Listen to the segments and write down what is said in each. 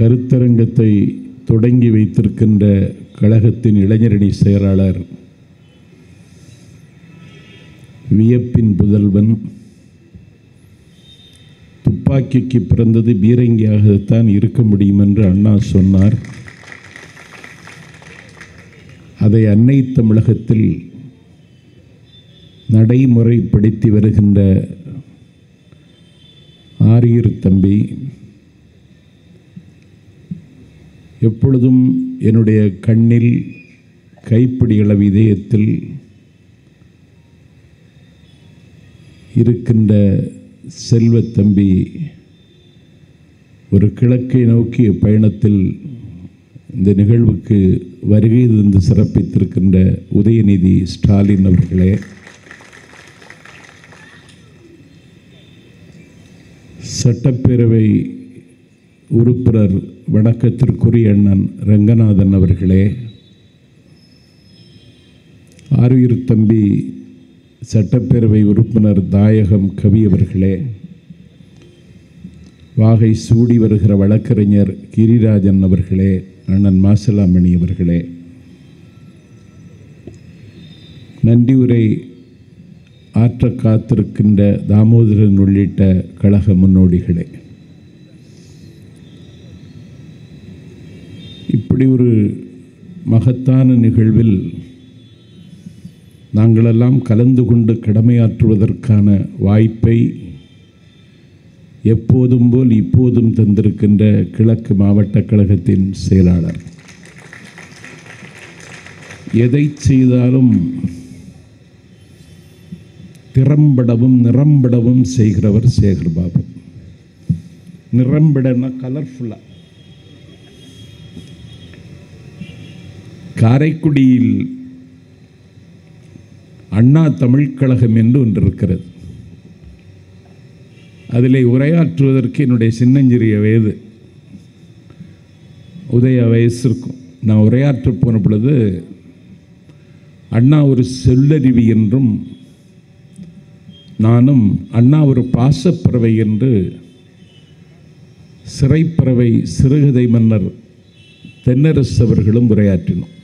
கருத்தரங்கத்தை தொடங்கி வைத்திருக்கின்ற கழகத்தின் இளைஞரணி செயலாளர், வியப்பின் புதல்வன், துப்பாக்கிக்கு பிறந்தது பீரங்கியாகத்தான் இருக்க முடியும் என்று அண்ணா சொன்னார். அதை அன்னை தமிழகத்தில் நடைமுறைப்படுத்தி வருகின்ற ஆரியர் தம்பி எப்பொழுதும் என்னுடைய கண்ணில் கைப்பிடி அளவு இதயத்தில் இருக்கின்ற செல்வத்தம்பி ஒரு கிழக்கை நோக்கிய பயணத்தில் இந்த நிகழ்வுக்கு வருகை தந்து சிறப்பித்திருக்கின்ற உதயநிதி ஸ்டாலின் அவர்களே, சட்டப்பேரவை உறுப்பினர் வணக்கத்திற்குரிய அண்ணன் ரங்கநாதன் அவர்களே, ஆரியர் தம்பி சட்டப்பேரவை உறுப்பினர் தாயகம் கவி அவர்களே, வாகை சூடி வருகிற வழக்கறிஞர் கிரிராஜன் அவர்களே, அண்ணன் மாசலாமணி அவர்களே, நன்றியுரை ஆற்ற காத்திருக்கின்ற தாமோதரன் உள்ளிட்ட கழக முன்னோடிகளே, இப்படி ஒரு மகத்தான நிகழ்வில் நாங்களெல்லாம் கலந்து கொண்டு கடமையாற்றுவதற்கான வாய்ப்பை எப்போதும் போல் இப்போதும் தந்திருக்கின்ற கிழக்கு மாவட்ட கழகத்தின் செயலாளர், எதை செய்தாலும் திறம்படவும் நிறம்படவும் செய்கிறவர் சேகர் பாபு. நிறம்படனா கலர்ஃபுல்லாக. காரைக்குடியில் அண்ணா தமிழ் கழகம் என்று ஒன்று இருக்கிறது. அதில் உரையாற்றுவதற்கு என்னுடைய சின்னஞ்சிறிய வயது, உதய வயசு இருக்கும். நான் உரையாற்ற போன பொழுது அண்ணா ஒரு சொல்லறிவி என்றும் நானும் அண்ணா ஒரு பாசப்பறவை என்று சிறைப்பறவை சிறுகதை மன்னர் தென்னரசு அவர்களும் உரையாற்றினோம்.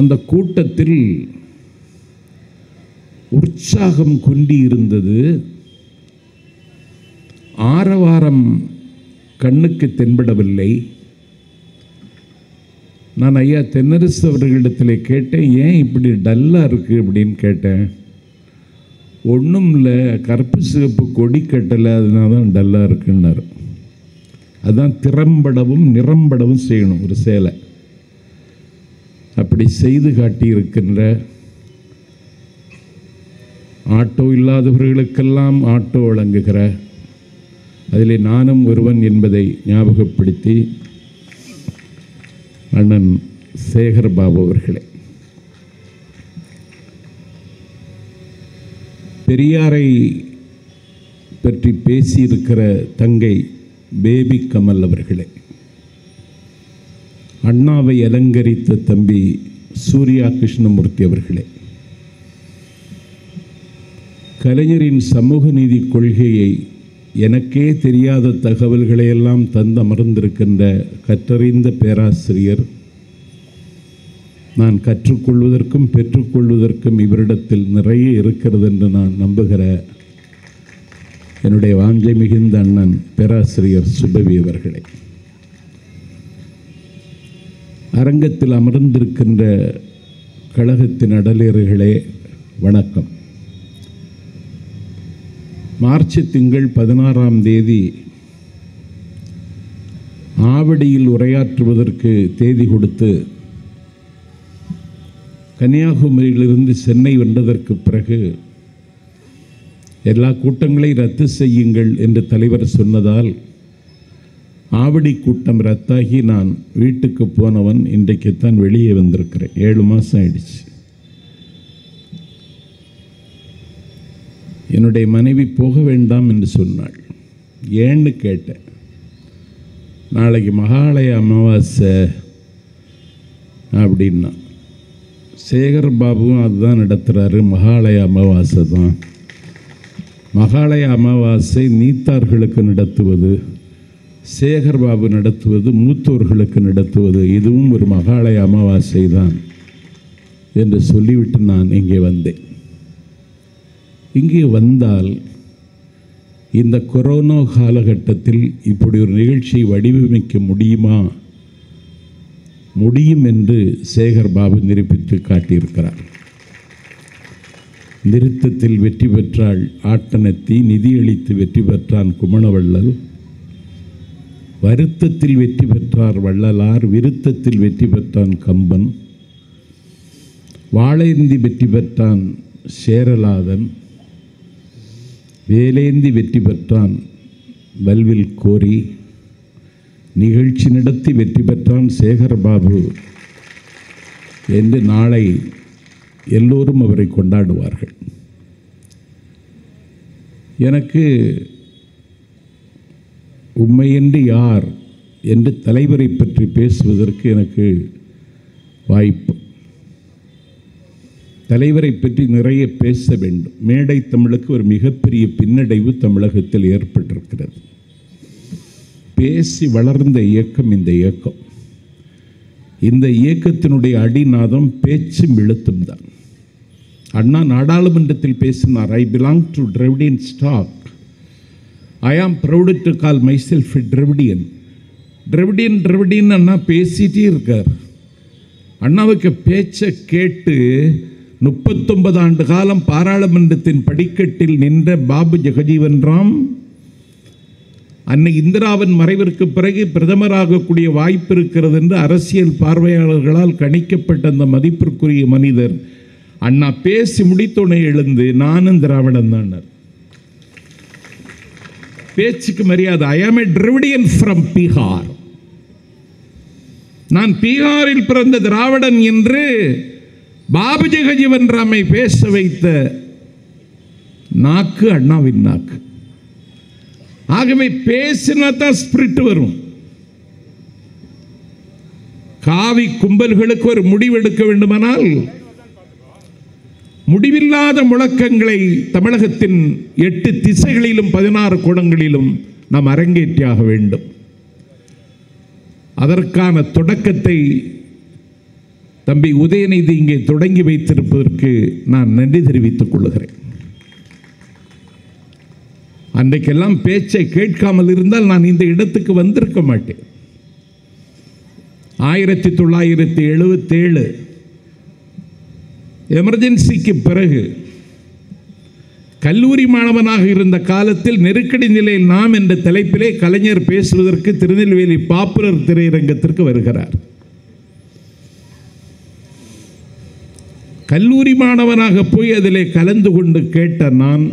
அந்த கூட்டத்தில் உற்சாகம் கொண்டி இருந்தது. ஆரவாரம் கண்ணுக்கு தென்படவில்லை. நான் ஐயா தென்னரசு அவர்களிடத்தில் கேட்டேன், ஏன் இப்படி டல்லாக இருக்குது அப்படின்னு கேட்டேன். ஒன்றும் இல்லை, கருப்பு சிவப்பு கொடி கட்டலை, அதனால தான் டல்லாக இருக்குன்னாரு. அதுதான் திறம்படவும் நிறம்படவும் செய்யணும் ஒரு சேலை. அப்படி செய்து காட்டியிருக்கின்ற ஆட்டோ இல்லாதவர்களுக்கெல்லாம் ஆட்டோ வழங்குகிற, அதிலே நானும் ஒருவன் என்பதை ஞாபகப்படுத்தி அண்ணன் சேகர் பாபு அவர்களே, பெரியாரை பற்றி பேசியிருக்கிற தங்கை பேபி கமல் அவர்களே, அண்ணாவை அலங்கரித்த தம்பி சூர்யா கிருஷ்ணமூர்த்தி அவர்களே, கலைஞரின் சமூக நீதி கொள்கையை எனக்கே தெரியாத தகவல்களையெல்லாம் தந்து அமர்ந்திருக்கின்ற கற்றறிந்த பேராசிரியர், நான் கற்றுக்கொள்வதற்கும் பெற்றுக்கொள்வதற்கும் இவரிடத்தில் நிறைய இருக்கிறது என்று நான் நம்புகிற என்னுடைய வாஞ்சை மிகுந்த அண்ணன் பேராசிரியர் சுபவி அவர்களே, அரங்கத்தில் அமர்ந்திருக்கின்ற கழகத்தின் அடலேறுகளே வணக்கம். மார்ச் திங்கள் 16ஆம் தேதி ஆவடியில் உரையாற்றுவதற்கு தேதி கொடுத்து கன்னியாகுமரியிலிருந்து சென்னை வந்ததற்கு பிறகு எல்லா கூட்டங்களையும் ரத்து செய்யுங்கள் என்று தலைவர் சொன்னதால் ஆவடி கூட்டம் ரத்தாகி நான் வீட்டுக்கு போனவன் இன்றைக்குத்தான் வெளியே வந்திருக்கிறேன். 7 மாதம் ஆயிடுச்சு. என்னுடைய மனைவி போக வேண்டாம் என்று சொன்னாள். ஏன்னு கேட்டேன். நாளைக்கு மகாலய அமாவாசை அப்படின்னா, சேகர் பாபுவும் அதுதான் நடத்துகிறாரு, மகாலய அமாவாசை தான் மகாலய அமாவாசை நீத்தார்களுக்கு நடத்துவது, சேகர்பாபு நடத்துவது, மூத்தோர்களுக்கு நடத்துவது, இதுவும் ஒரு மகாலய அமாவாசை தான் என்று சொல்லிவிட்டு நான் இங்கே வந்தேன். இங்கே வந்தால் இந்த கொரோனா காலகட்டத்தில் இப்படி ஒரு நிகழ்ச்சியை வடிவமைக்க முடியுமா? முடியும் என்று சேகர்பாபு நிரூபித்து காட்டியிருக்கிறார். நிறுத்தத்தில் வெற்றி பெற்றாள் ஆட்டனத்தி, நிதியளித்து வெற்றி பெற்றான் குமணவள்ளல், வருத்தத்தில் வெற்றி பெற்றார் வள்ளலார், விருத்தத்தில் வெற்றி பெற்றான் கம்பன், வாழேந்தி வெற்றி பெற்றான் சேரலாதன், வேலேந்தி வெற்றி பெற்றான் வல்வில் கோரி, நிகழ்ச்சி நடத்தி வெற்றி பெற்றான் சேகர்பாபு என்று நாளை எல்லோரும் அவரை கொண்டாடுவார்கள். எனக்கு உண்மையின்றி யார் என்று தலைவரை பற்றி பேசுவதற்கு எனக்கு வாய்ப்பு. தலைவரை பற்றி நிறைய பேச வேண்டும். மேடை தமிழுக்கு ஒரு மிகப்பெரிய பின்னடைவு தமிழகத்தில் ஏற்பட்டிருக்கிறது. பேசி வளர்ந்த இயக்கம் இந்த இயக்கம். இந்த இயக்கத்தினுடைய அடிநாதம் பேச்சும் எழுத்தும் தான். அண்ணா நாடாளுமன்றத்தில் பேசினார், I belong to Dravidian stock, I am proud to call myself Dravidian. Dravidian Anna பேசிட்டே இருக்கார். அண்ணாவுக்கு பேச்சை கேட்டு 39 ஆண்டு காலம் பாராளுமன்றத்தின் படிக்கட்டில் நின்ற பாபு ஜெகஜீவன் ராம் அன்னை இந்திராவின் மறைவிற்கு பிறகு பிரதமராகக்கூடிய வாய்ப்பு இருக்கிறது என்று அரசியல் பார்வையாளர்களால் கணிக்கப்பட்ட அந்த மதிப்பிற்குரிய மனிதர் அண்ணா பேசி முடித்தோனே எழுந்து நானும் திராவிடன் தான். பேச்சுக்கு மரியாதை. ஐ ஆம் ஏ டிராவிடியன் ஃப்ரம் பீகார். நான் பீகாரில் பிறந்த திராவிடன் என்று பாபு ஜெகஜீவன் ராமை பேச வைத்த நாக்கு அண்ணாவின் நாக்கு. ஆகவே பேசினா தான் ஸ்பிரிட் வரும். காவி கும்பல்களுக்கு ஒரு முடிவெடுக்க வேண்டுமானால் முடிவில்லாத முழக்கங்களை தமிழகத்தின் 8 திசைகளிலும் 16 கோணங்களிலும் நாம் அரங்கேற்றியாக வேண்டும். அதற்கான தொடக்கத்தை தம்பி உதயநிதி இங்கே தொடங்கி வைத்திருப்பதற்கு நான் நன்றி தெரிவித்துக் கொள்கிறேன். அன்றைக்கெல்லாம் பேச்சை கேட்காமல் இருந்தால் நான் இந்த இடத்துக்கு வந்திருக்க மாட்டேன். 1977 எமர்ஜென்சிக்கு பிறகு கல்லூரி மாணவனாக இருந்த காலத்தில் நெருக்கடி நிலையில் நாம் என்ற தலைப்பிலே கலைஞர் பேசுவதற்கு திருநெல்வேலி பாப்புலர் திரையரங்கத்திற்கு வருகிறார். கல்லூரி மாணவனாக போய் அதிலே கலந்து கொண்டு கேட்ட நான்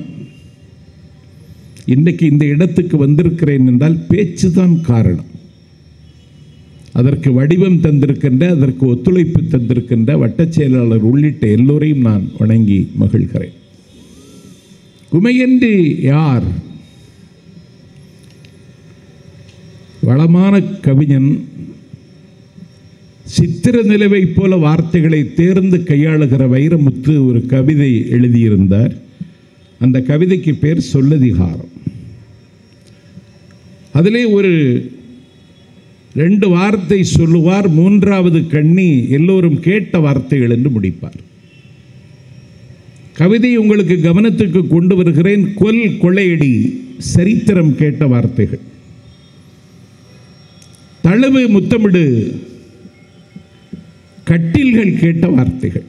இன்றைக்கு இந்த இடத்துக்கு வந்திருக்கிறேன் என்றால் பேச்சு தான் காரணம். அதற்கு வடிவம் தந்திருக்கின்ற, அதற்கு ஒத்துழைப்பு தந்திருக்கின்ற வட்டச் செயலாளர் உள்ளிட்ட எல்லோரையும் நான் வணங்கி மகிழ்கிறேன். உமையன்றி யார்? வளமான கவிஞன், சித்திர நிலவை போல வார்த்தைகளை தேர்ந்து கையாளுகிற வைரமுத்து ஒரு கவிதை எழுதியிருந்தார். அந்த கவிதைக்கு பேர் சொல்லதிகாரம். அதிலே ஒரு 2 வார்த்தை சொல்லுவார், 3வது கண்ணி எல்லோரும் கேட்ட வார்த்தைகள் என்று முடிப்பார். கவிதை உங்களுக்கு கவனத்துக்கு கொண்டு வருகிறேன். கொல், கொள்ளையடி, சரித்திரம் கேட்ட வார்த்தைகள். தழுவு, முத்தமிடு, கட்டில்கள் கேட்ட வார்த்தைகள்.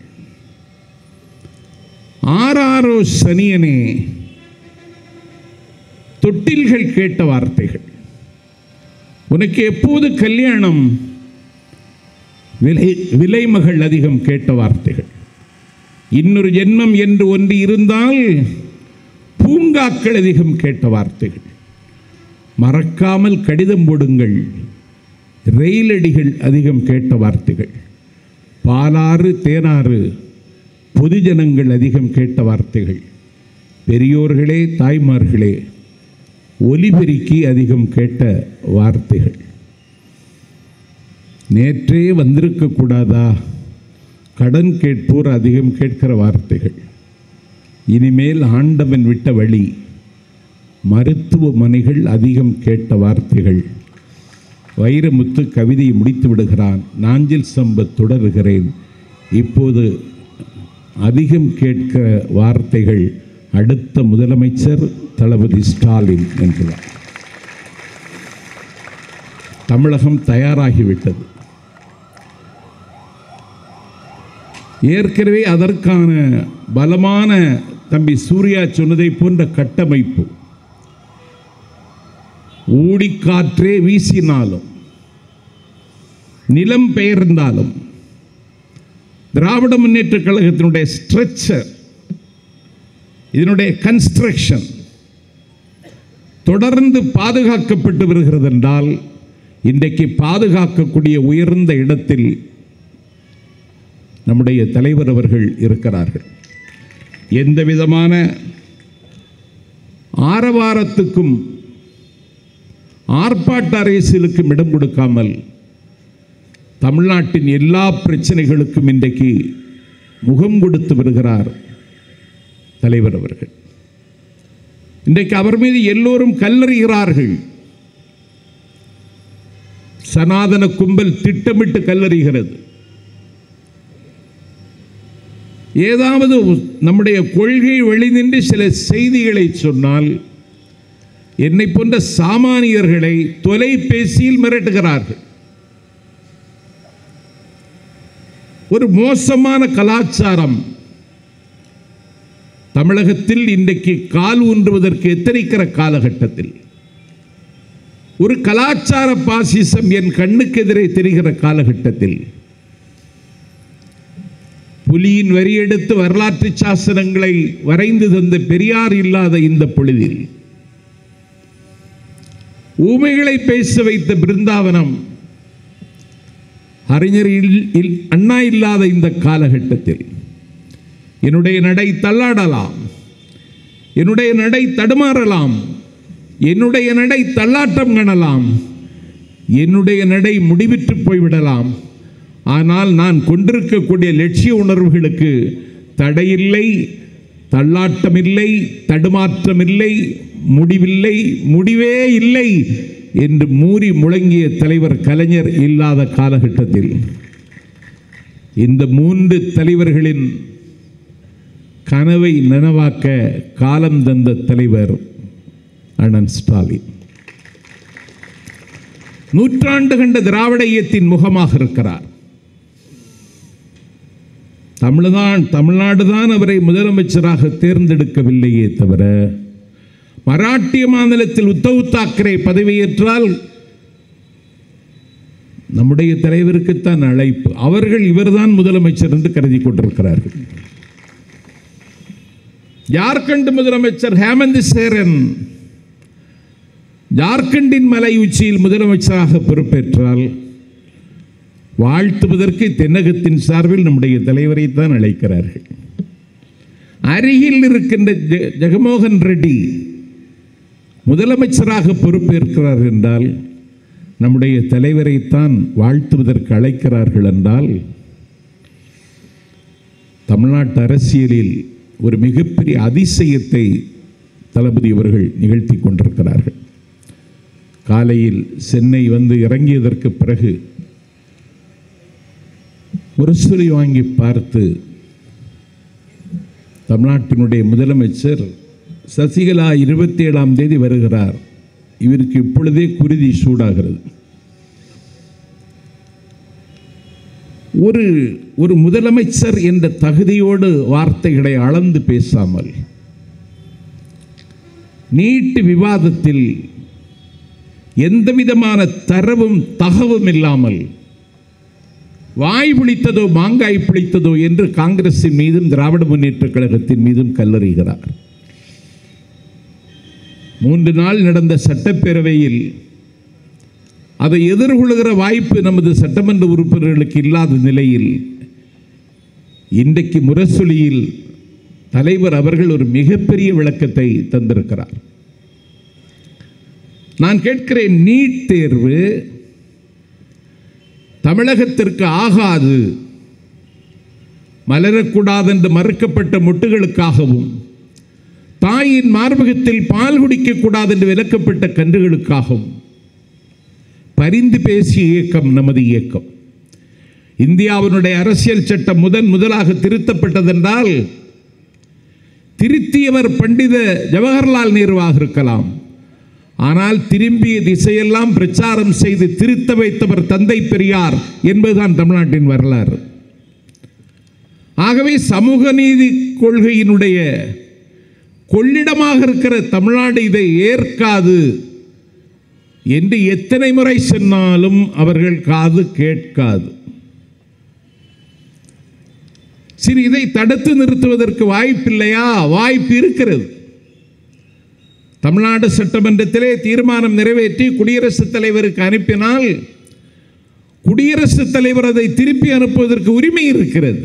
ஆராரோ சனியனே, தொட்டில்கள் கேட்ட வார்த்தைகள். உனக்கு எப்போது கல்யாணம், விலைமகள் அதிகம் கேட்ட வார்த்தைகள். இன்னொரு ஜென்மம் என்று ஒன்று இருந்தால் பூங்காக்கள் அதிகம் கேட்ட வார்த்தைகள். மறக்காமல் கடிதம் போடுங்கள், ரயிலடிகள் அதிகம் கேட்ட வார்த்தைகள். பாலாறு தேனாறு, பொதுஜனங்கள் அதிகம் கேட்ட வார்த்தைகள். பெரியோர்களே தாய்மார்களே, ஒலிபெருக்கி அதிகம் கேட்ட வார்த்தைகள். நேற்றே வந்திருக்கக்கூடாதா, கடன் கேட்போர் அதிகம் கேட்கிற வார்த்தைகள். இனிமேல் ஆண்டவன் விட்ட வழி, மருத்துவமனைகள் அதிகம் கேட்ட வார்த்தைகள். வைரமுத்து கவிதையை முடித்து விடுகிறான். நாஞ்சில் சம்பத் தொடர்கிறேன். இப்போது அதிகம் கேட்க வார்த்தைகள் அடுத்த முதலமைச்சர் தளபதி ஸ்டாலின் என்கிறார். தமிழகம் தயாராகிவிட்டது. ஏற்கனவே அதற்கான பலமான தம்பி சூர்யா சொன்னதை போன்ற கட்டமைப்பு, ஊடிக்காற்றே வீசினாலும் நிலம் பெயர்ந்தாலும் திராவிட முன்னேற்ற கழகத்தினுடைய ஸ்ட்ரக்சர், இதனுடைய கன்ஸ்ட்ரக்ஷன் தொடர்ந்து பாதுகாக்கப்பட்டு வருகிறது என்றால் இன்றைக்கு பாதுகாக்கக்கூடிய உயர்ந்த இடத்தில் நம்முடைய தலைவர் அவர்கள் இருக்கிறார்கள். எந்த விதமான ஆரவாரத்துக்கும் ஆர்ப்பாட்ட அரசியலுக்கும் இடம் கொடுக்காமல் தமிழ்நாட்டின் எல்லா பிரச்சனைகளுக்கும் இன்றைக்கு முகம் கொடுத்து வருகிறார் தலைவர் அவர்கள். இன்றைக்கு அவர் மீது எல்லோரும் கல்லறிகிறார்கள். சனாதன கும்பல் திட்டமிட்டு கல்லறிகிறது. ஏதாவது நம்முடைய கொள்கை வெளிநின்று சில செய்திகளை சொன்னால் என்னை போன்ற சாமானியர்களை தொலைபேசியில் மிரட்டுகிறார்கள். ஒரு மோசமான கலாச்சாரம் தமிழகத்தில் இன்றைக்கு கால் ஊன்றுவதற்கு எத்தனைக்கிற காலகட்டத்தில் ஒரு கலாச்சார பாசிசம் என் கண்ணுக்கு எதிரே தெரிகிற காலகட்டத்தில் புலியின் வரி எடுத்து வரலாற்று சாசனங்களை வரைந்து தந்த பெரியார் இல்லாத இந்த பொழுதில், ஊமைகளை பேச வைத்த பிருந்தாவனம் அறிஞர் அண்ணா இல்லாத இந்த காலகட்டத்தில் என்னுடைய நடை தள்ளாடலாம், என்னுடைய நடை தடுமாறலாம், என்னுடைய நடை தள்ளாட்டம் காணலாம், என்னுடைய நடை முடிவிட்டு போய்விடலாம். ஆனால் நான் கொண்டிருக்கக்கூடிய லட்சிய உணர்வுகளுக்கு தடையில்லை, தள்ளாட்டமில்லை, தடுமாற்றமில்லை, முடிவில்லை, முடிவே இல்லை என்று மூறி முழங்கிய தலைவர் கலைஞர் இல்லாத காலகட்டத்தில் இந்த 3 தலைவர்களின் கனவை நனவாக்க காலம் தந்த தலைவர் அண்ணன் ஸ்டாலின். நூற்றாண்டு கண்ட திராவிட இயக்கத்தின் முகமாக இருக்கிறார். தமிழ்நாடு தான் அவரை முதலமைச்சராக தேர்ந்தெடுக்கவில்லையே தவிர, மராட்டிய மாநிலத்தில் உத்தவ் தாக்கரே பதவியேற்றால் நம்முடைய தலைவருக்குத்தான் அழைப்பு. அவர்கள் இவர்தான் முதலமைச்சர் என்று கருதி கொண்டிருக்கிறார்கள். ஜார்க்கண்ட் முதலமைச்சர் ஹேமந்த் சோரன் ஜார்க்கண்டின் மலை உச்சியில் முதலமைச்சராக பொறுப்பேற்றால் வாழ்த்துவதற்கு தென்னகத்தின் சார்பில் நம்முடைய தலைவரை தான் அழைக்கிறார்கள். அருகில் இருக்கின்ற ஜெகன்மோகன் ரெட்டி முதலமைச்சராக பொறுப்பேற்கிறார் என்றால் நம்முடைய தலைவரைத்தான் வாழ்த்துவதற்கு அழைக்கிறார்கள் என்றால் தமிழ்நாட்டு அரசியலில் ஒரு மிகப்பெரிய அதிசயத்தை தளபதி அவர்கள் நிகழ்த்தி கொண்டிருக்கிறார்கள். காலையில் சென்னை வந்து இறங்கியதற்கு பிறகு முரசொலி வாங்கி பார்த்து தமிழ்நாட்டினுடைய முதலமைச்சர் சசிகலா 27ஆம் தேதி வருகிறார், இவருக்கு இப்பொழுதே குருதி சூடாகிறது. ஒரு முதலமைச்சர் என்ற தகுதியோடு வார்த்தைகளை அளந்து பேசாமல் நீட்டு விவாதத்தில் எந்தவிதமான தரவும் தகவும் இல்லாமல் வாய் பிடித்ததோ மாங்காய் பிடித்ததோ என்று காங்கிரசின் மீதும் திராவிட முன்னேற்ற கழகத்தின் மீதும் கல்லறிகிறார். 3 நாள் நடந்த சட்டப்பேரவையில் அதை எதிர்கொள்கிற வாய்ப்பு நமது சட்டமன்ற உறுப்பினர்களுக்கு இல்லாத நிலையில் இன்றைக்கு முரசொலியில் தலைவர் அவர்கள் ஒரு மிகப்பெரிய விளக்கத்தை தந்திருக்கிறார். நான் கேட்கிறேன், நீட் தேர்வு தமிழகத்திற்கு ஆகாது, மலரக்கூடாது என்று மறுக்கப்பட்ட மொட்டுகளுக்காகவும் தாயின் மார்பகத்தில் பால் குடிக்கக்கூடாது என்று விலக்கப்பட்ட கன்றுகளுக்காகவும் பரிந்து பேசிய இயக்கம் நமது இயக்கம். இந்தியாவினுடைய அரசியல் சட்டம் முதலாக திருத்தப்பட்டதென்றால் திருத்தியவர் பண்டித ஜவஹர்லால் நேருவாக இருக்கலாம். ஆனால் திரும்பிய திசையெல்லாம் பிரச்சாரம் செய்து திருத்த வைத்தவர் தந்தை பெரியார் என்பதுதான் தமிழ்நாட்டின் வரலாறு. ஆகவே சமூக நீதி கொள்கையினுடைய கொள்ளிடமாக இருக்கிற தமிழ்நாடு இதை ஏற்காது என்று எத்தனை முறை சொன்னாலும் அவர்கள் காது கேட்காது. சரி, இதை தடுத்து நிறுத்துவதற்கு வாய்ப்பில்லையா? வாய்ப்பு இருக்கிறது. தமிழ்நாடு சட்டமன்றத்திலே தீர்மானம் நிறைவேற்றி குடியரசுத் தலைவருக்கு அனுப்பினால் குடியரசுத் தலைவர் அதை திருப்பி அனுப்புவதற்கு உரிமை இருக்கிறது.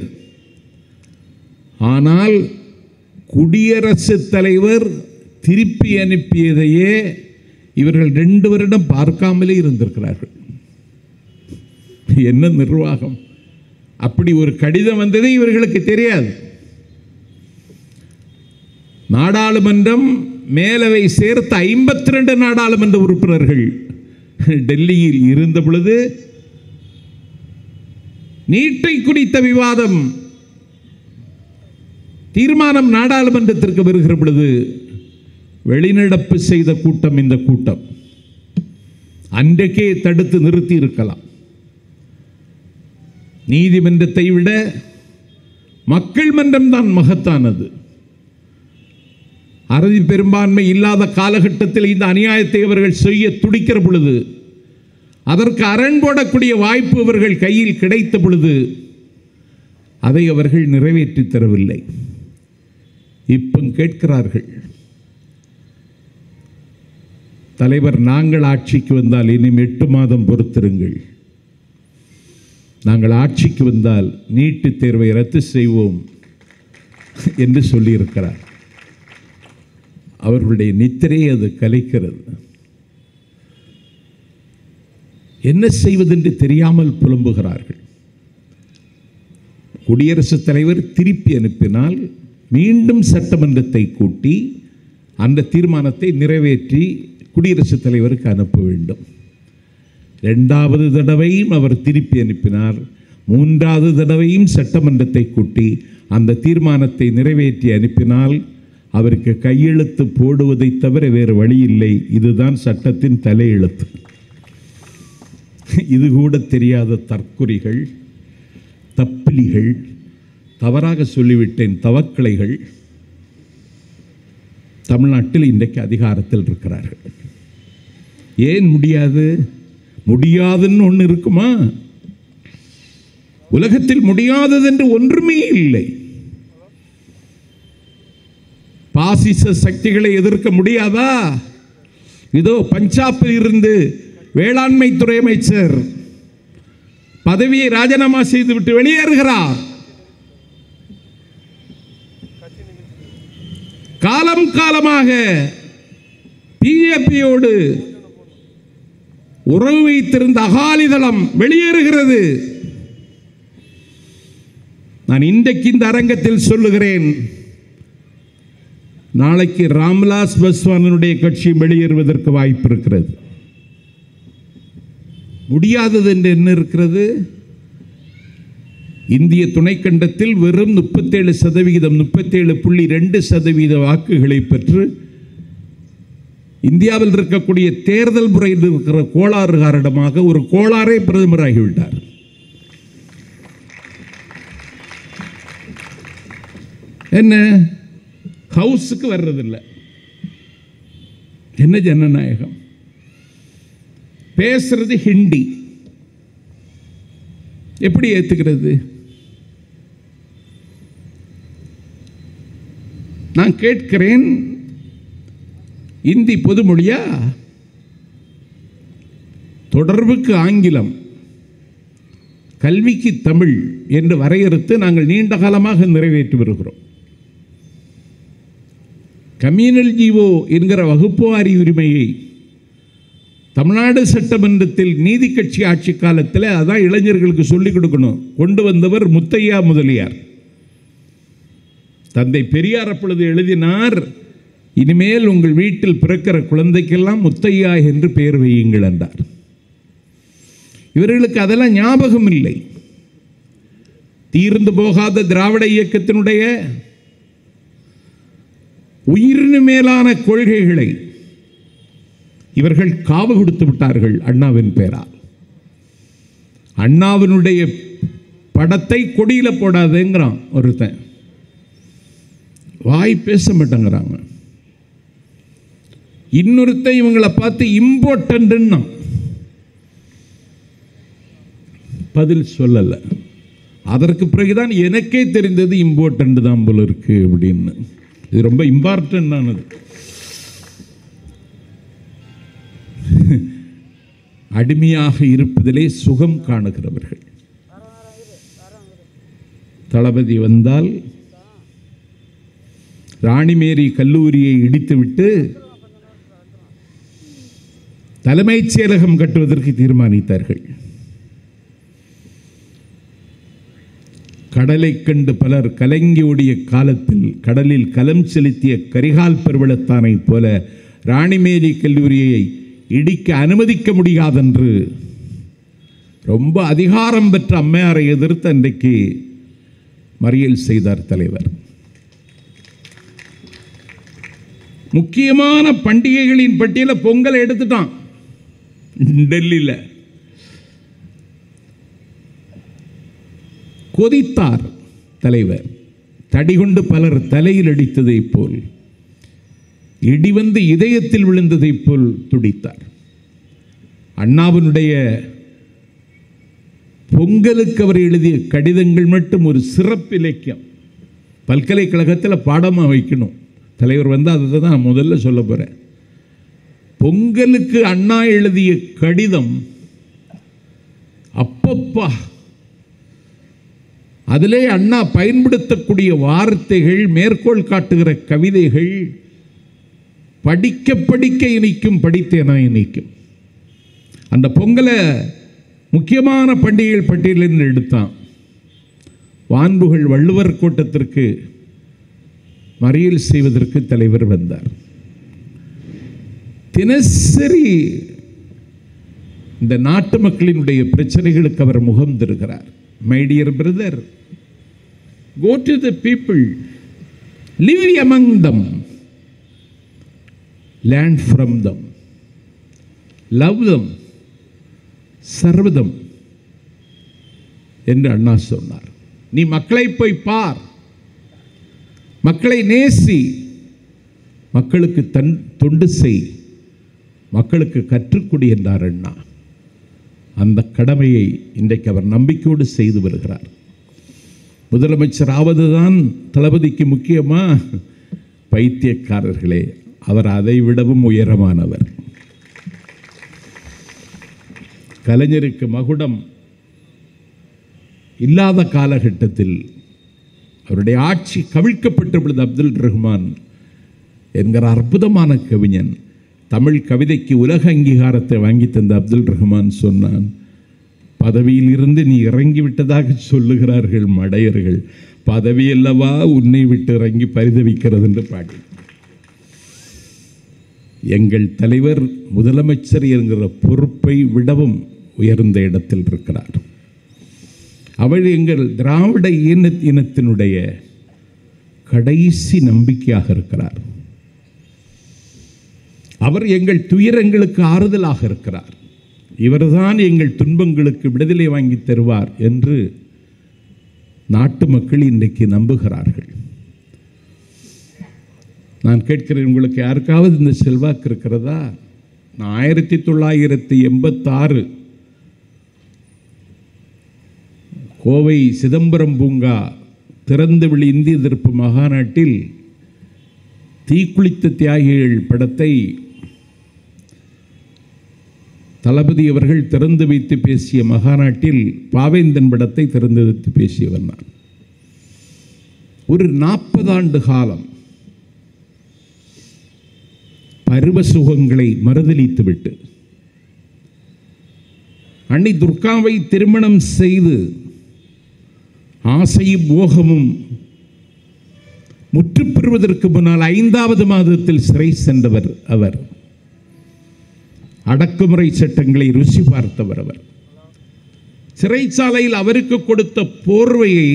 ஆனால் குடியரசுத் தலைவர் திருப்பி அனுப்பியதையே இவர்கள் 2 வருடம் பார்க்காமலே இருந்திருக்கிறார்கள். என்ன நிர்வாகம்! அப்படி ஒரு கடிதம் வந்தது இவர்களுக்கு தெரியாது. நாடாளுமன்றம் மேலவை சேர்த்த 52 நாடாளுமன்ற உறுப்பினர்கள் டெல்லியில் இருந்த பொழுது நீட்டை குறித்த விவாதம் தீர்மானம் நாடாளுமன்றத்திற்கு வருகிற பொழுது வெளிநடப்பு செய்த கூட்டம் இந்த கூட்டம். அன்றைக்கே தடுத்து நிறுத்தி இருக்கலாம். நீதிமன்றத்தை விட மக்கள் மன்றம் தான் மகத்தானது. அறுதி பெரும்பான்மை இல்லாத காலகட்டத்தில் இந்த அநியாயத்தை அவர்கள் செய்ய துடிக்கிற பொழுது, அதற்கு அரண் போடக்கூடிய வாய்ப்பு அவர்கள் கையில் கிடைத்த பொழுது அதை அவர்கள் நிறைவேற்றி தரவில்லை. இப்போ கேட்கிறார்கள், தலைவர் நாங்கள் ஆட்சிக்கு வந்தால் இன்னும் 8 மாதம் பொறுத்திருங்கள், நாங்கள் ஆட்சிக்கு வந்தால் நீட்டுத் தேர்வை ரத்து செய்வோம் என்று சொல்லியிருக்கிறார். அவர்களுடைய நித்திரையை அது கலைக்கிறது. என்ன செய்வதென்று தெரியாமல் புலம்புகிறார்கள். குடியரசுத் தலைவர் திருப்பி அனுப்பினால் மீண்டும் சட்டமன்றத்தை கூட்டி அந்த தீர்மானத்தை நிறைவேற்றி குடியரசுத் தலைவருக்கு அனுப்ப வேண்டும். 2வது தடவையும் அவர் திருப்பி அனுப்பினார். 3வது தடவையும் சட்டமன்றத்தை கூட்டி அந்த தீர்மானத்தை நிறைவேற்றி அனுப்பினால் அவருக்கு கையெழுத்து போடுவதை தவிர வேறு வழி இல்லை. இதுதான் சட்டத்தின் தலையெழுத்து. இது கூட தெரியாத தற்குறிகள், தப்பிலிகள், தவறாக சொல்லிவிட்டேன், தவக்கலைகள் தமிழ்நாட்டில் இன்றைக்கு அதிகாரத்தில் இருக்கிறார்கள். ஏன் முடியாது? முடியாதுன்னு ஒன்று இருக்குமா? உலகத்தில் முடியாதது என்று ஒன்றுமே இல்லை. பாசிச சக்திகளை எதிர்க்க முடியாதா? இதோ பஞ்சாபில் இருந்து வேளாண்மை துறை அமைச்சர் பதவியை ராஜினாமா செய்துவிட்டு வெளியேறுகிறார். காலம் காலமாக பிஜேபியோடு உறவு வைத்திருந்த அகாலிதளம் வெளியேறுகிறது. நான் இன்றைக்கு இந்த அரங்கத்தில் சொல்லுகிறேன், நாளைக்கு ராம்விலாஸ் பாஸ்வானுடைய கட்சி வெளியேறுவதற்கு வாய்ப்பு இருக்கிறது. முடியாதது என்று என்ன இருக்கிறது? இந்திய துணைக்கண்டத்தில் வெறும் 37%, 37.2% வாக்குகளை பெற்று இந்தியாவில் இருக்கக்கூடிய தேர்தல் முறையில் இருக்கிற கோளாறு காரணமாக ஒரு கோளாறே பிரதமராகிவிட்டார். என்ன ஹவுஸுக்கு வர்றதில்லை. என்ன ஜனநாயகம்? பேசுறது ஹிந்தி. எப்படி ஏத்துக்கிறது? நான் கேட்கிறேன், இந்தி பொதுமொழியா? தொடர்புக்கு ஆங்கிலம், கல்விக்கு தமிழ் என்று வரையறுத்து நாங்கள் நீண்ட காலமாக நிறைவேற்றி வருகிறோம். கம்யூனல் ஜீவோ என்கிற வகுப்புவாரி உரிமையை தமிழ்நாடு சட்டமன்றத்தில் நீதி கட்சி ஆட்சி காலத்தில் அதான் இளைஞர்களுக்கு சொல்லிக் கொடுக்கணும். கொண்டு வந்தவர் முத்தையா முதலியார். தந்தை பெரியார் அப்பொழுது எழுதினார், இனிமேல் உங்கள் வீட்டில் பிறக்கிற குழந்தைக்கெல்லாம் முத்தையா என்று பெயர் வையுங்கள் என்றார். இவர்களுக்கு அதெல்லாம் ஞாபகம் இல்லை. தீர்ந்து போகாத திராவிட இயக்கத்தினுடைய உயிரினு மேலான கொள்கைகளை இவர்கள் காவு கொடுத்து விட்டார்கள் அண்ணாவின் பெயரால். அண்ணாவினுடைய படத்தை கொடியில போடாதேங்கிறான் ஒருத்தன், வாய் பேச மாட்டேங்கிறாங்க. இன்னொருத்தன் இவங்களை பார்த்து இம்பார்ட்டன்ட்னா பதில் சொல்லல. அதற்கு பிறகுதான் எனக்கே தெரிந்தது இம்பார்ட்டன்ட் தான் போல இருக்கு அப்படின்னு. இது ரொம்ப இம்பார்ட்டன்ட் ஆனது. அடிமையாக இருப்பதிலே சுகம் காணுகிறவர்கள். தளபதி வந்தால் ராணிமேரி கல்லூரியை இடித்துவிட்டு தலைமைச் செயலகம் கட்டுவதற்கு தீர்மானித்தார்கள். கடலை கண்டு பலர் கலங்கி ஓடிய காலத்தில் கடலில் கலம் செலுத்திய கரிகால் பெருவளத்தானை போல ராணிமேரி கல்லூரியை இடிக்க அனுமதிக்க முடியாதென்று ரொம்ப அதிகாரம் பெற்ற அம்மையாரை எதிர்த்து அன்றைக்கு மறியல் செய்தார் தலைவர். முக்கியமான பண்டிகைகளின் பட்டியலை பொங்கலை எடுத்துட்டான் டெல்லியில். கொதித்தார் தலைவர். தடிகொண்டு பலர் தலையில் அடித்ததை போல், இடி வந்து இதயத்தில் விழுந்ததை போல் துடித்தார். அண்ணாவினுடைய பொங்கலுக்கு அவர் எழுதிய கடிதங்கள் மட்டும் ஒரு சிறப்பு இலக்கியம். பல்கலைக்கழகத்தில் பாடமாக வைக்கணும். தலைவர் வந்து அதை தான் முதல்ல சொல்ல போகிறேன். பொங்கலுக்கு அண்ணா எழுதிய கடிதம் அப்பப்பா, அதிலே அண்ணா பயன்படுத்தக்கூடிய வார்த்தைகள், மேற்கோள் காட்டுகிற கவிதைகள் படிக்க படிக்க இனிக்கும், படித்தேனா இனிக்கும். அந்த பொங்கலை முக்கியமான பண்டிகைகள் பட்டியலில் எடுத்தான். வான்புகள் வள்ளுவர் கூட்டத்திற்கு மறியல் செய்வதற்கு தலைவர் வந்தார். தினசரி இந்த நாட்டு மக்களினுடைய பிரச்சனைகளுக்கு அவர் முகம் தருகிறார். My dear brother, go to the people, live among them, learn from them, love them, serve them என்று அண்ணா சொன்னார். நீ மக்களை போய் பார், மக்களை நேசி, மக்களுக்கு தொண்டு செய், மக்களுக்கு கற்றுக்கொடு என்றார் அண்ணா. அந்த கடமையை இன்றைக்கு அவர் நம்பிக்கையோடு செய்து வருகிறார். முதலமைச்சர் ஆவதுதான் தளபதிக்கு முக்கியமா? பைத்தியக்காரர்களே, அவர் அதை விடவும் உயரமானவர். கலைஞருக்கு மகுடம் இல்லாத காலகட்டத்தில் அவருடைய ஆட்சி கவிழ்க்கப்பட்ட பொழுது அப்துல் ரஹ்மான் என்கிற அற்புதமான கவிஞன், தமிழ் கவிதைக்கு உலக அங்கீகாரத்தை வாங்கி தந்த அப்துல் ரஹ்மான் சொன்னான், பதவியில் இருந்து நீ இறங்கி விட்டதாக சொல்லுகிறார்கள் மடையர்கள், பதவியல்லவா உன்னை விட்டு இறங்கி பரிதவிக்கிறது என்று பாடி. எங்கள் தலைவர் முதலமைச்சர் என்கிற பொறுப்பை விடவும் உயர்ந்த இடத்தில் இருக்கிறார். அவள் எங்கள் திராவிட இனத்தினுடைய கடைசி நம்பிக்கையாக இருக்கிறார். அவர் எங்கள் துயரங்களுக்கு ஆறுதலாக இருக்கிறார். இவர்தான் எங்கள் துன்பங்களுக்கு விடுதலை வாங்கி தருவார் என்று நாட்டு மக்கள் இன்றைக்கு நம்புகிறார்கள். நான் கேட்கிறேன், உங்களுக்கு யாருக்காவது இந்த செல்வாக்கு இருக்கிறதா? நான் 1986 கோவை சிதம்பரம் பூங்கா திறந்தவெளி இந்திய எதிர்ப்பு மகாநாட்டில் தீக்குளித்த தியாகிகள் படத்தை தளபதி அவர்கள் திறந்து வைத்து பேசிய மகாநாட்டில் பாவேந்தன் படத்தை திறந்து வைத்து பேசியவர் நான். ஒரு 40 ஆண்டு காலம் பருவ சுகங்களை மறுதலித்துவிட்டு அன்னை துர்காவை திருமணம் செய்து ஆசையும் மோகமும் முற்று பெறுவதற்கு முன்னால் 5வது மாதத்தில் சிறை சென்றவர் அவர். அடக்குமுறை சட்டங்களை ருசி பார்த்தவர் அவர். சிறைச்சாலையில் அவருக்கு கொடுத்த போர்வையை,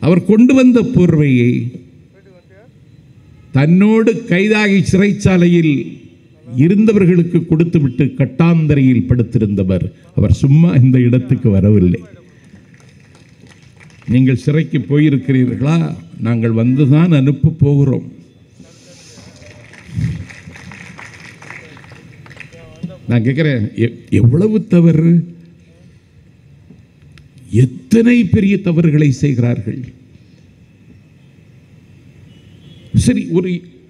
அவர் கொண்டு வந்த போர்வையை தன்னோடு கைதாகி சிறைச்சாலையில் இருந்தவர்களுக்கு கொடுத்துவிட்டு கட்டாந்தரையில் படுத்திருந்தவர். அவர் சும்மா இந்த இடத்துக்கு வரவில்லை. நீங்கள் சிறைக்கு போயிருக்கிறீர்களா? நாங்கள் வந்துதான் அனுப்ப போகிறோம். நான் கேட்கிறேன், எவ்வளவு தவறு, எத்தனை பெரிய தவறுகளை செய்கிறார்கள். சரி,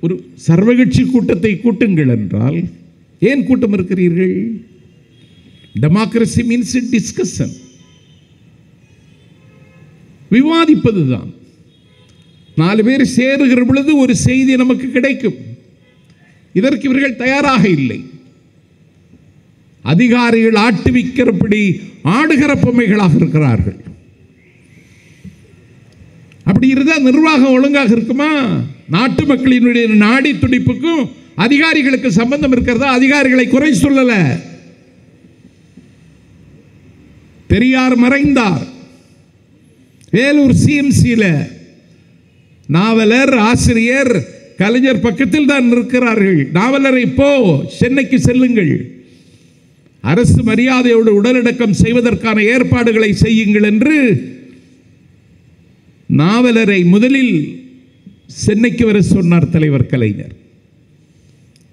ஒரு சர்வகட்சி கூட்டத்தை கூட்டுங்கள் என்றால் ஏன் கூட்டம் இருக்கிறீர்கள்? Democracy means discussion, விவாதிப்பதுதான். 4 பேர் சேருகிற பொழுது ஒரு செய்தி நமக்கு கிடைக்கும். இதற்கு இவர்கள் தயாராக இல்லை. அதிகாரிகள் ஆட்டுவிக்கிறபடி ஆடுகிற பொம்மைகளாக இருக்கிறார்கள். அப்படி இருந்தால் நிர்வாகம் ஒழுங்காக இருக்குமா? நாட்டு மக்களினுடைய நாடி துடிப்புக்கும் அதிகாரிகளுக்கு சம்பந்தம் இருக்கிறதா? அதிகாரிகளை குறை சொல்லல. பெரியார் மறைந்தார். வேலூர் சிஎம்சியில் நாவலர், ஆசிரியர், கலைஞர் பக்கத்தில் தான் இருக்கிறார்கள். நாவலரை இப்போ சென்னைக்கு செல்லுங்கள், அரசு மரியாதையோடு உடலடக்கம் செய்வதற்கான ஏற்பாடுகளை செய்யுங்கள் என்று நாவலரை முதலில் சென்னைக்கு வர சொன்னார் தலைவர் கலைஞர்.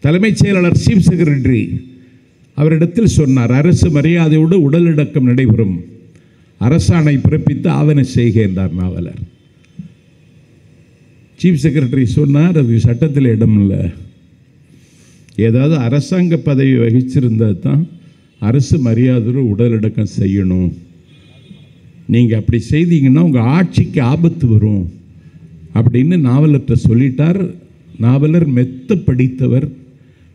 தலைமைச் செயலாளர் சீஃப் செக்ரட்டரி அவரிடத்தில் சொன்னார், அரசு மரியாதையோடு உடலடக்கம் நடைபெறும், அரசாணை பிறப்பித்து ஆவண செய்க என்றார் நாவலர். சீஃப் செக்ரட்டரி சொன்னார், அது சட்டத்தில் இடம் இல்லை, ஏதாவது அரசாங்க பதவி வகிச்சிருந்தது தான் அரசு மரியாதையோடு உடலடக்கம் செய்யணும், நீங்கள் அப்படி செய்தீங்கன்னா உங்கள் ஆட்சிக்கு ஆபத்து வரும் அப்படின்னு நாவலர்கிட்ட சொல்லிட்டார். நாவலர் மெத்த படித்தவர்,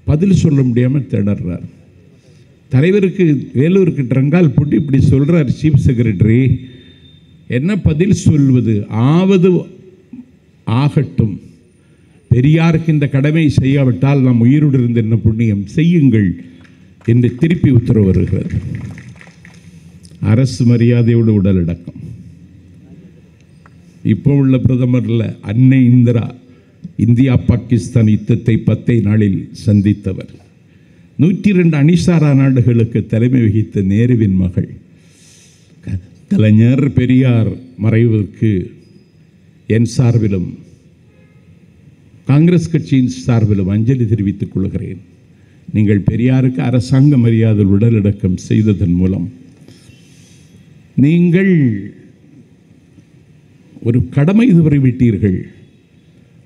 பதில் சொல்ல முடியாமல் திணறார். தலைவருக்கு வேலூருக்கு ட்ரங்கால் போட்டு இப்படி சொல்கிறார் சீஃப் செக்ரட்டரி, என்ன பதில் சொல்வது? ஆவது ஆகட்டும், பெரியாருக்கு இந்த கடமை செய்யாவிட்டால் நாம் உயிரோடு இருந்த என்ன புண்ணியம், செய்யுங்கள் என்று திருப்பி உத்தரவு வருகிறது. அரசு மரியாதையோடு உடலடக்கம். இப்போ உள்ள பிரதமர்ல அன்னை இந்திரா இந்தியா பாகிஸ்தான் யுத்தத்தை 10 நாளில் சந்தித்தவர். 102 அணிசாரா நாடுகளுக்கு தலைமை வகித்த நேருவின் மகள். கலைஞர் பெரியார் மறைவுக்கு என் சார்பிலும் காங்கிரஸ் கட்சியின் சார்பிலும் அஞ்சலி தெரிவித்துக் கொள்கிறேன். நீங்கள் பெரியாருக்கு அரசாங்க மரியாதை உடலடக்கம் செய்ததன் மூலம் நீங்கள் ஒரு கடமை தவறிவிட்டீர்கள்.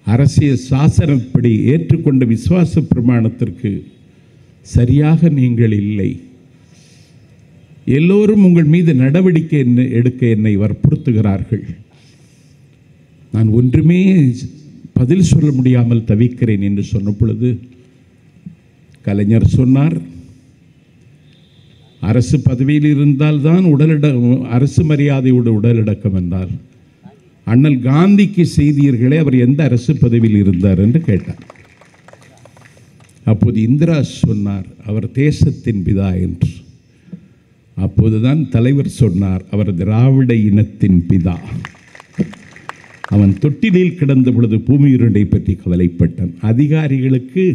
அரசியல் சாசனப்படி ஏற்றுக்கொண்ட விசுவாச பிரமாணத்திற்கு சரியாக நீங்கள் இல்லை. எல்லோரும் உங்கள் மீது நடவடிக்கை எடுக்க என்னை வற்புறுத்துகிறார்கள். நான் ஒன்றுமே பதில் சொல்ல முடியாமல் தவிக்கிறேன் என்று சொன்ன பொழுது கலைஞர் சொன்னார், அரசு பதவியில் இருந்தால்தான் அரசு மரியாதையோடு உடலடக்கம் என்றார். அண்ணல் காந்திக்கு செய்தீர்களே, அவர் எந்த அரசு பதவியில் இருந்தார் என்று கேட்டார். அப்போது இந்திரா சொன்னார், அவர் தேசத்தின் பிதா என்று. அப்போதுதான் தலைவர் சொன்னார், அவர் திராவிட இனத்தின் பிதா. அவன் தொட்டிலில் கிடந்த பொழுது பூமியுருண்டை பற்றி கவலைப்பட்டான். அதிகாரிகளுக்கு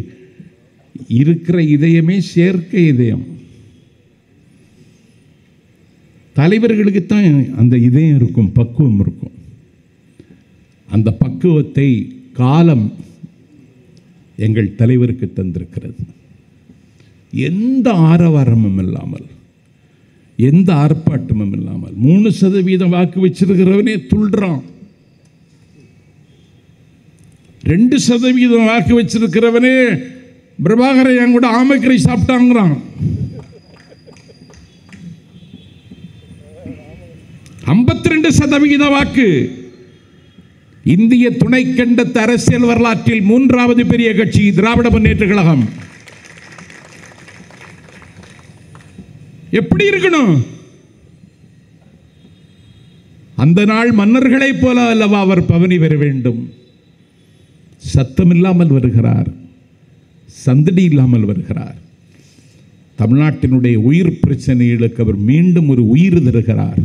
இருக்கிற இதயமே செயற்கை இதயம். தலைவர்களுக்கு தான் அந்த இதயம் இருக்கும், பக்குவம் இருக்கும். அந்த பக்குவத்தை காலம் எங்கள் தலைவருக்கு தந்திருக்கிறது. எந்த ஆரவாரமும் இல்லாமல், எந்த ஆர்ப்பாட்டமும் இல்லாமல் 3% வாக்கு வச்சிருக்கிறவனே துள்றான். 2% வாக்கு வச்சிருக்கிறவனே பிரபாகரை என் கூட ஆமைக்கரை சாப்பிட்டாங்கிறான். 52% வாக்கு. இந்திய துணைக்கண்டத்து அரசியல் வரலாற்றில் 3வது பெரிய கட்சி திராவிட முன்னேற்ற கழகம். எப்படி இருக்கணும்? அந்த நாள் மன்னர்களைப் போல அல்லவா அவர் பவனி பெற வேண்டும். சத்தமில்லாமல் வருகிறார், சந்தடி இல்லாமல் வருகிறார். தமிழ்நாட்டினுடைய உயிர் பிரச்சனைகளுக்கு அவர் மீண்டும் ஒரு உயிர் தருகிறார்.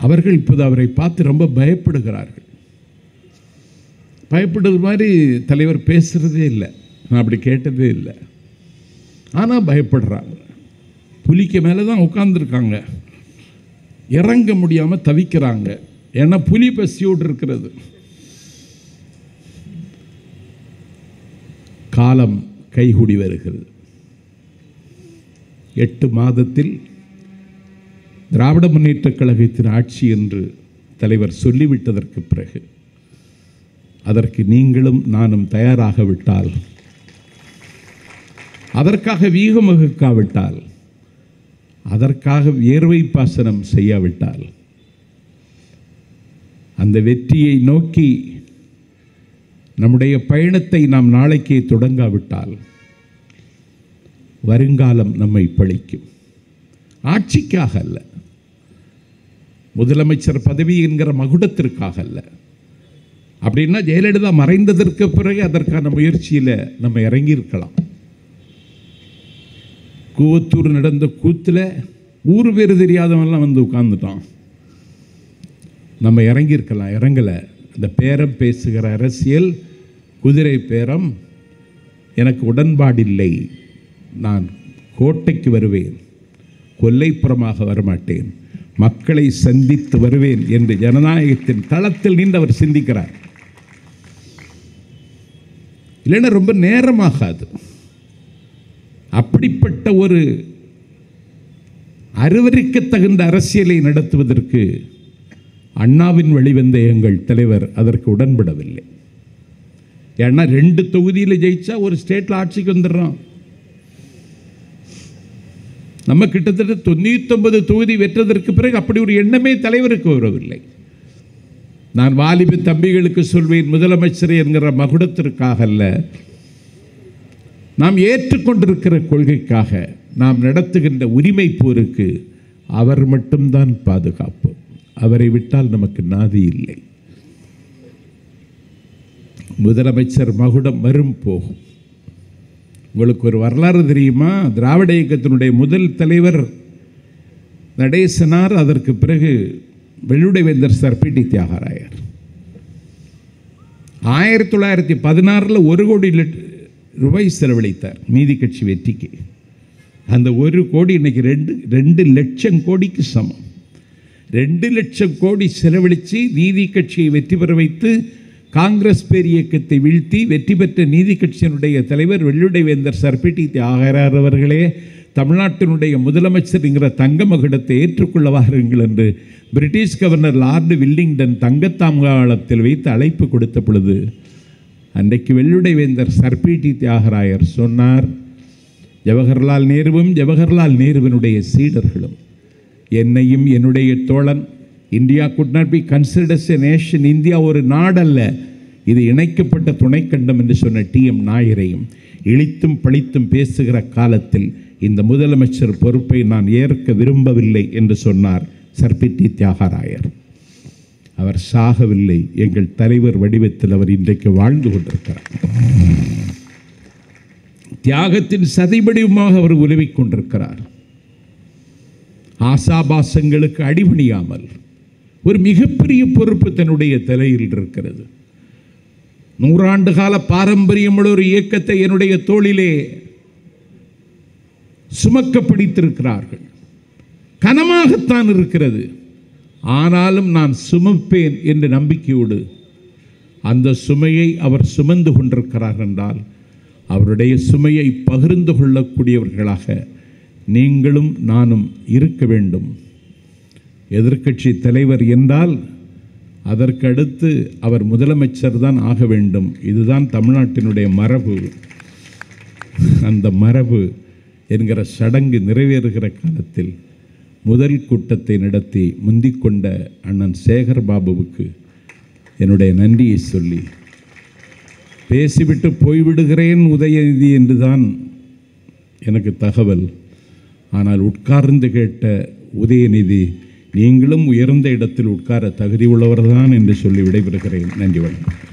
அவர்கள் இப்போது அவரை பார்த்து ரொம்ப பயப்படுகிறார்கள். பயப்படுறது மாதிரி தலைவர் பேசுகிறதே இல்லை, நான் அப்படி கேட்டதே இல்லை. ஆனால் பயப்படுறாங்க. புலிக்கு மேலே தான் உட்கார்ந்துருக்காங்க, இறங்க முடியாமல் தவிக்கிறாங்க. ஏன்னா புலி பசியோடு இருக்கிறது. காலம் கைகூடி வருகிறது. 8 மாதத்தில் திராவிட முன்னேற்றக் கழகத்தின் ஆட்சி என்று தலைவர் சொல்லிவிட்டதற்கு பிறகு அதற்கு நீங்களும் நானும் தயாராகவிட்டால், அதற்காக வீகம் வகுக்காவிட்டால், அதற்காக வியர்வை பாசனம் செய்யாவிட்டால், அந்த வெற்றியை நோக்கி நம்முடைய பயணத்தை நாம் நாளைக்கே தொடங்காவிட்டால் வருங்காலம் நம்மை பழிக்கும். ஆட்சிக்காக அல்ல, முதலமைச்சர் பதவி என்கிற மகுடத்திற்காக அல்ல. அப்படின்னா ஜெயலலிதா மறைந்ததற்கு பிறகு அதற்கான முயற்சியில் நம்ம இறங்கியிருக்கலாம். கூவத்தூர் நடந்த கூத்தில் ஊர் பேர் தெரியாதவெல்லாம் வந்து உட்கார்ந்துட்டான். நம்ம இறங்கியிருக்கலாம், இறங்கலை. அந்த பேரம் பேசுகிற அரசியல் குதிரை பேரம் எனக்கு உடன்பாடில்லை. நான் கோட்டைக்கு வருவேன், கொல்லைப்புறமாக வரமாட்டேன், மக்களை சந்தித்து வருவேன் என்று ஜனநாயகத்தின் தளத்தில் நின்று அவர் சிந்திக்கிறார். இல்லைன்னா ரொம்ப நேரமாகாது. அப்படிப்பட்ட ஒரு அருவருக்க தகுந்த அரசியலை நடத்துவதற்கு அண்ணாவின் வழிவந்த எங்கள் தலைவர் அதற்கு உடன்படவில்லை. ஏன்னா 2 தொகுதியில் ஜெயிச்சா ஒரு ஸ்டேட்டில் ஆட்சிக்கு வந்துடுறோம். நம்ம கிட்டத்தட்ட 99 தொகுதி வெற்றதற்கு பிறகு அப்படி ஒரு எண்ணமே தலைவருக்கு வரவில்லை. நான் வாலிப தம்பிகளுக்கு சொல்வேன், முதலமைச்சர் என்கிற மகுடத்திற்காக அல்ல, நாம் ஏற்றுக்கொண்டிருக்கிற கொள்கைக்காக, நாம் நடத்துகின்ற உரிமை போருக்கு அவர் மட்டும்தான் பாதுகாப்பு. அவரை விட்டால் நமக்கு நாதி இல்லை. முதலமைச்சர் மகுடம் வரும் போகும். உங்களுக்கு ஒரு வரலாறு தெரியுமா? திராவிட இயக்கத்தினுடைய முதல் தலைவர் நடேசனார், அதற்கு பிறகு வெள்ளுடை வேந்தர் சர் பி.டி. தியாகராயர். 1916 1 கோடி ரூபாய் செலவழித்தார் நீதி கட்சி வெற்றிக்கு. அந்த 1 கோடி இன்னைக்கு 2 லட்சம் கோடிக்கு சமம். 2 லட்சம் கோடி செலவழித்து நீதி கட்சியை வெற்றி பெற வைத்து காங்கிரஸ் பேர் இயக்கத்தை வீழ்த்தி வெற்றி பெற்ற நீதி கட்சியினுடைய தலைவர் வெள்ளுடை வேந்தர் சர் பி.டி. தியாகராயர் அவர்களே தமிழ்நாட்டினுடைய முதலமைச்சர் என்கிற தங்க மகுடத்தை ஏற்றுக்கொள்ள வாருங்கள் என்று பிரிட்டிஷ் கவர்னர் லார்டு வில்லிங்டன் தங்கத்தாம்காலத்தில் வைத்து அழைப்பு கொடுத்த பொழுது அன்றைக்கு வெள்ளுடை வேந்தர் சர் பி.டி. தியாகராயர் சொன்னார், ஜவஹர்லால் நேருவும் ஜவஹர்லால் நேருவினுடைய சீடர்களும் என்னையும் என்னுடைய தோழன், India could not be considered as a nation, India ஒரு நாடல்ல, இது இணைக்கப்பட்ட துணைக்கண்டம் என்று சொன்ன டி.எம். நாயரையும் இழித்தும் பழித்தும் பேசுகிற காலத்தில் இந்த முதலமைச்சர் பொறுப்பை நான் ஏற்க விரும்பவில்லை என்று சொன்னார் சர் பி.டி. தியாகராயர். அவர் சாகவில்லை, எங்கள் தலைவர் வடிவத்தில் அவர் இன்றைக்கு வாழ்ந்து கொண்டிருக்கிறார். தியாகத்தின் சதைவடிவமாக அவர் உலவிக் கொண்டிருக்கிறார். ஆசாபாசங்களுக்கு அடிபணியாமல் ஒரு மிகப்பெரிய பொறுப்பு தன்னுடைய தலையில் இருக்கிறது. 100 ஆண்டு கால பாரம்பரியமுள்ள ஒரு இயக்கத்தை என்னுடைய தோளிலே சுமக்க பிடித்திருக்கிறார்கள். கனமாகத்தான் இருக்கிறது, ஆனாலும் நான் சுமப்பேன் என்ற நம்பிக்கையோடு அந்த சுமையை அவர் சுமந்து கொண்டிருக்கிறார் என்றால் அவருடைய சுமையை பகிர்ந்து கொள்ளக்கூடியவர்களாக நீங்களும் நானும் இருக்க வேண்டும். எதிர்க்கட்சி தலைவர் என்றால் அதற்கு அடுத்து அவர் முதலமைச்சர் தான் ஆக வேண்டும். இதுதான் தமிழ்நாட்டினுடைய மரபு. அந்த மரபு என்கிற சடங்கு நிறைவேறுகிற காலத்தில் முதல் கூட்டத்தை நடத்தி முந்திக்கொண்ட அண்ணன் சேகர் பாபுவுக்கு என்னுடைய நன்றியை சொல்லி பேசிவிட்டு போய்விடுகிறேன் உதயநிதி என்றுதான் எனக்கு தகவல். ஆனால் உட்கார்ந்து கேட்ட உதயநிதி, நீங்களும் உயர்ந்த இடத்தில் உட்கார தகுதி உள்ளவர்தான் என்று சொல்லி விடைபெறுகிறேன். நன்றி, வணக்கம்.